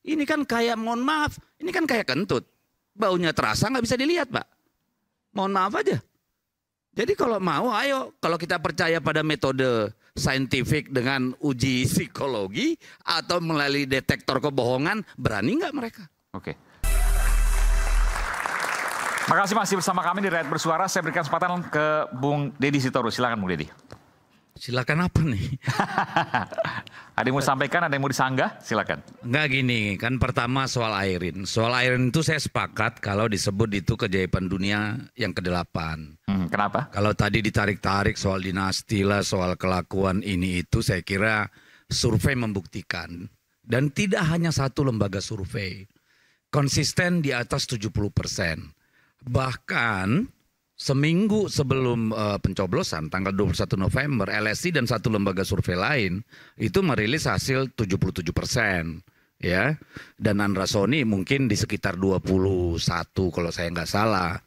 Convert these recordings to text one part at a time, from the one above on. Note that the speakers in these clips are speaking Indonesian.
Ini kan kayak, mohon maaf, ini kan kayak kentut. Baunya terasa nggak bisa dilihat, Pak. Mohon maaf aja. Jadi kalau mau, ayo. Kalau kita percaya pada metode saintifik dengan uji psikologi atau melalui detektor kebohongan, berani nggak mereka? Oke. Makasih masih bersama kami di Rakyat Bersuara. Saya berikan kesempatan ke Bung Deddy Sitorus. Silakan Bung Deddy. Silakan apa nih? Ada yang mau sampaikan, ada yang mau disanggah? Silakan. Enggak gini, kan pertama soal Airin. Soal Airin itu saya sepakat kalau disebut itu keajaiban dunia yang ke-8. Kenapa? Kalau tadi ditarik-tarik soal dinasti lah, soal kelakuan ini itu, saya kira survei membuktikan. Dan tidak hanya satu lembaga survei. Konsisten di atas 70%. Bahkan seminggu sebelum pencoblosan tanggal 21 November, LSI dan satu lembaga survei lain itu merilis hasil 77%, ya. Dan Andra Soni mungkin di sekitar 21 kalau saya nggak salah.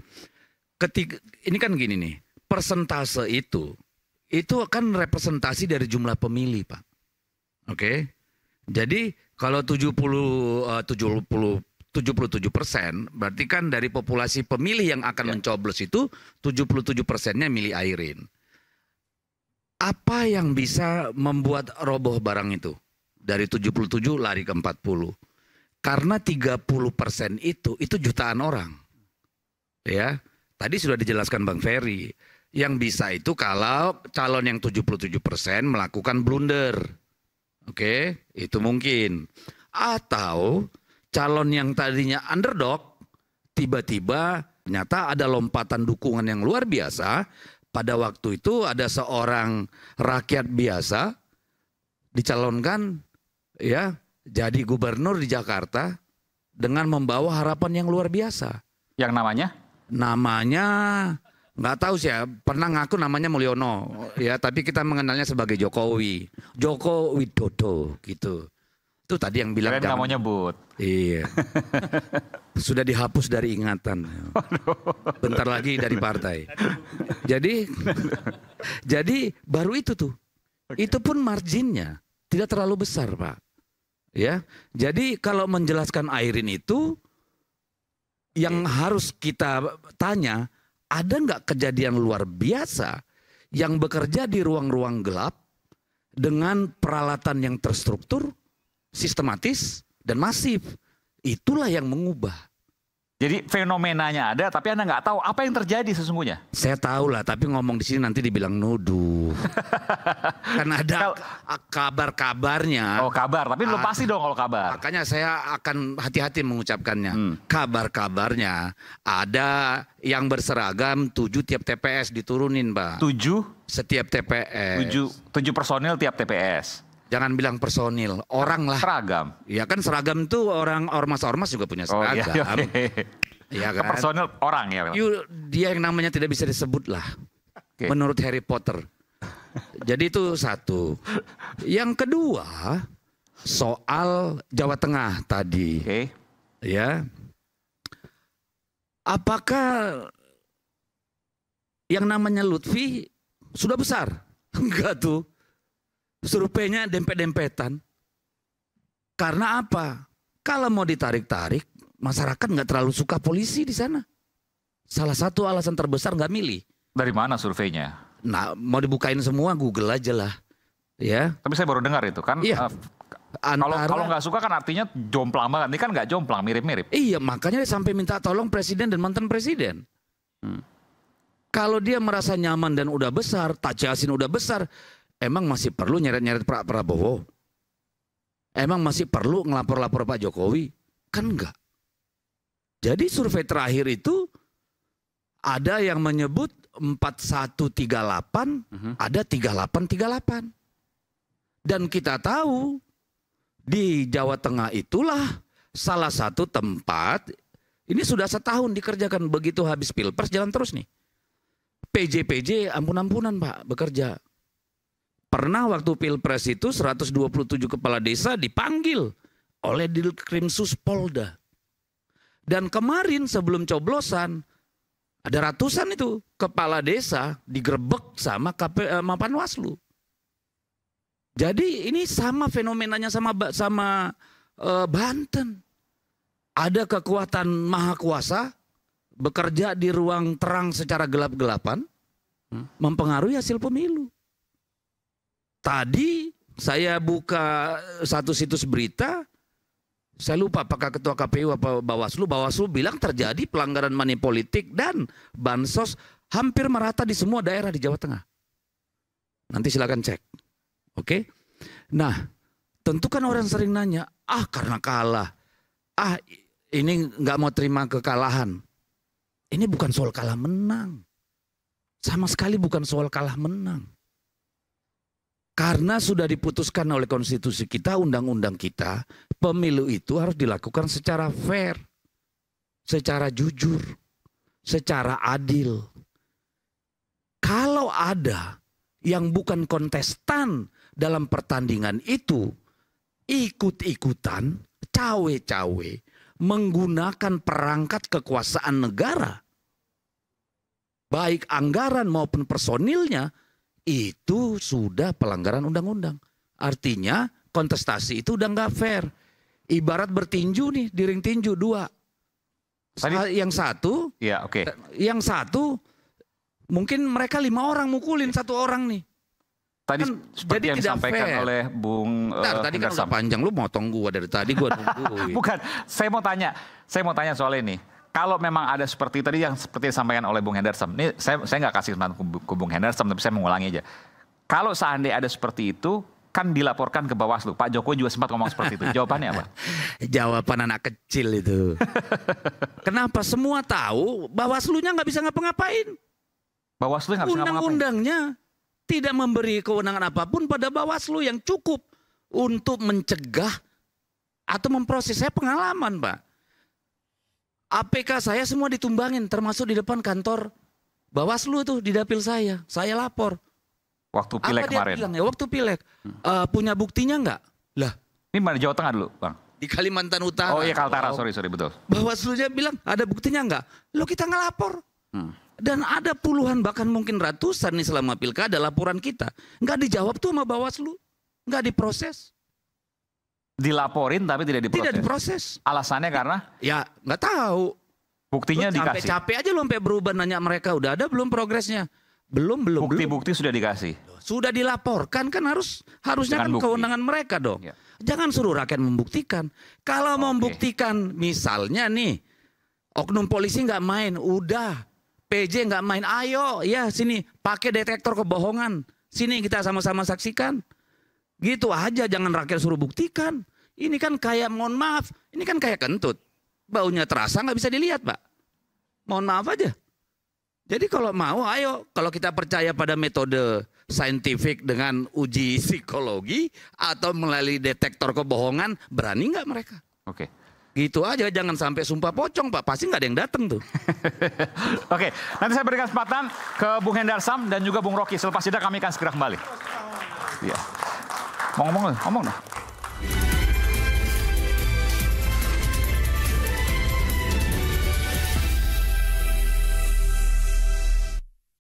Ini kan gini nih, persentase itu kan representasi dari jumlah pemilih, Pak. Oke. Jadi kalau 77%, berarti kan dari populasi pemilih yang akan mencoblos itu 77%-nya milih Airin. Apa yang bisa membuat roboh barang itu? Dari 77 lari ke 40. Karena 30% itu jutaan orang. Ya, tadi sudah dijelaskan Bang Ferry. Yang bisa itu kalau calon yang 77% melakukan blunder. Oke, itu mungkin. Atau calon yang tadinya underdog, tiba-tiba ternyata ada lompatan dukungan yang luar biasa. Pada waktu itu ada seorang rakyat biasa dicalonkan ya jadi gubernur di Jakarta dengan membawa harapan yang luar biasa. Yang namanya? Namanya nggak tahu sih ya, pernah ngaku namanya Mulyono ya, tapi kita mengenalnya sebagai Jokowi, Joko Widodo gitu. Itu tadi yang bilang nggak mau nyebut. Iya. Sudah dihapus dari ingatan. Bentar lagi dari partai. Jadi baru itu tuh. Itu pun marginnya tidak terlalu besar, Pak. Ya. Jadi kalau menjelaskan Airin itu yang harus kita tanya, ada nggak kejadian luar biasa yang bekerja di ruang-ruang gelap dengan peralatan yang terstruktur, sistematis dan masif. Itulah yang mengubah. Jadi fenomenanya ada, tapi Anda nggak tahu apa yang terjadi sesungguhnya. Saya tahu lah, tapi ngomong di sini nanti dibilang nuduh. Kan ada kabar-kabarnya. Oh, kabar, tapi belum pasti dong kalau kabar. Makanya saya akan hati-hati mengucapkannya. Kabar-kabarnya ada yang berseragam 7 tiap TPS diturunin, Pak. 7? Setiap TPS. 7 personil tiap TPS. Jangan bilang personil, orang lah. Seragam. Ya kan seragam itu orang ormas-ormas juga punya seragam. Oh, iya. Ya kan? Personil orang ya. Dia yang namanya tidak bisa disebut lah. Okay. Menurut Harry Potter. Jadi itu satu. Yang kedua, soal Jawa Tengah tadi. Okay. Ya. Apakah yang namanya Lutfi sudah besar? Enggak tuh. Surveinya dempet-dempetan. Karena apa? Kalau mau ditarik-tarik, masyarakat nggak terlalu suka polisi di sana. Salah satu alasan terbesar nggak milih. Dari mana surveinya? Nah, mau dibukain semua Google aja lah. Ya. Tapi saya baru dengar itu kan. Iya. Kalau nggak suka kan artinya jomplang banget. Ini kan nggak jomplang, mirip-mirip. Iya, makanya dia sampai minta tolong presiden dan mantan presiden. Kalau dia merasa nyaman dan udah besar, Taci Yasin udah besar, emang masih perlu nyeret-nyeret Pak Prabowo? Emang masih perlu ngelapor-lapor Pak Jokowi? Kan enggak. Jadi survei terakhir itu ada yang menyebut 4138, ada 3838. Dan kita tahu di Jawa Tengah itulah salah satu tempat, ini sudah setahun dikerjakan, begitu habis Pilpres jalan terus nih. PJ ampun-ampunan Pak bekerja. Pernah waktu Pilpres itu 127 kepala desa dipanggil oleh Dilkrimsus Polda. Dan kemarin sebelum coblosan ada ratusan itu kepala desa digerebek sama Panwaslu. Jadi ini sama fenomenanya sama Banten. Ada kekuatan maha kuasa bekerja di ruang terang secara gelap-gelapan, mempengaruhi hasil pemilu. Tadi saya buka satu situs berita, saya lupa apakah ketua KPU apa Bawaslu. Bawaslu bilang terjadi pelanggaran money politik dan bansos hampir merata di semua daerah di Jawa Tengah. Nanti silakan cek. Oke. Nah, tentu kan orang sering nanya, karena kalah. Ini nggak mau terima kekalahan. Ini bukan soal kalah menang. Sama sekali bukan soal kalah menang. Karena sudah diputuskan oleh konstitusi kita, undang-undang kita, pemilu itu harus dilakukan secara fair, secara jujur, secara adil. Kalau ada yang bukan kontestan dalam pertandingan itu, ikut-ikutan, cawe-cawe, menggunakan perangkat kekuasaan negara, baik anggaran maupun personilnya, itu sudah pelanggaran undang-undang. Artinya kontestasi itu udah nggak fair. Ibarat bertinju nih, di ring tinju 2. Yang satu, yang satu mungkin mereka 5 orang mukulin 1 orang nih. Tadi kan, seperti yang disampaikan oleh Bung tadi kan udah panjang, lu motong gua dari tadi gua nungguin. Bukan, saya mau tanya soal ini. Kalau memang ada seperti tadi yang seperti disampaikan oleh Bung Hendarsam, ini saya nggak kasih kesempatan ke Bung Hendarsam, tapi saya mengulangi aja. Kalau seandainya ada seperti itu, kan dilaporkan ke Bawaslu. Pak Jokowi juga sempat ngomong seperti itu. Jawabannya apa? Jawaban anak kecil itu. Kenapa? Semua tahu Bawaslu-nya nggak bisa ngapa-ngapain. Bawaslu nggak bisa ngapa-ngapain. Undang-undangnya tidak memberi kewenangan apapun pada Bawaslu yang cukup untuk mencegah atau memproses. Saya pengalaman, Pak. APK saya semua ditumbangin, termasuk di depan kantor Bawaslu tuh, di dapil saya. Saya lapor. Waktu pileg kemarin. Bilang, ya, waktu pileg. Punya buktinya enggak? Lah. Ini mana Jawa Tengah dulu, Bang? Di Kalimantan Utara. Oh iya, Kaltara, sorry betul. Bawaslu-nya bilang, ada buktinya enggak? Lo kita ngelapor. Dan ada puluhan bahkan mungkin ratusan nih selama pilkada laporan kita. Enggak dijawab tuh sama Bawaslu. Enggak diproses. Dilaporin tapi tidak diproses. Tidak diproses. Alasannya karena? Ya nggak tahu. Buktinya dikasih. Sampai capek aja lo sampai berubah nanya mereka udah ada belum progresnya. Belum. Bukti-bukti sudah dikasih. Sudah dilaporkan kan harusnya kan kewenangan mereka dong. Ya. Jangan suruh rakyat membuktikan. Kalau membuktikan misalnya nih oknum polisi nggak main, udah PJ nggak main, ayo ya sini pakai detektor kebohongan. Sini kita sama-sama saksikan. Gitu aja, jangan rakyat suruh buktikan. Ini kan kayak, mohon maaf, ini kan kayak kentut. Baunya terasa nggak bisa dilihat, Pak. Mohon maaf aja. Jadi kalau mau, ayo. Kalau kita percaya pada metode saintifik dengan uji psikologi atau melalui detektor kebohongan, berani nggak mereka? Oke. Gitu aja, jangan sampai sumpah pocong, Pak. Pasti nggak ada yang datang tuh. Oke, nanti saya berikan kesempatan ke Bung Hendarsam dan juga Bung Rocky. Selepas jeda kami akan segera kembali. Iya. Mau ngomong dong.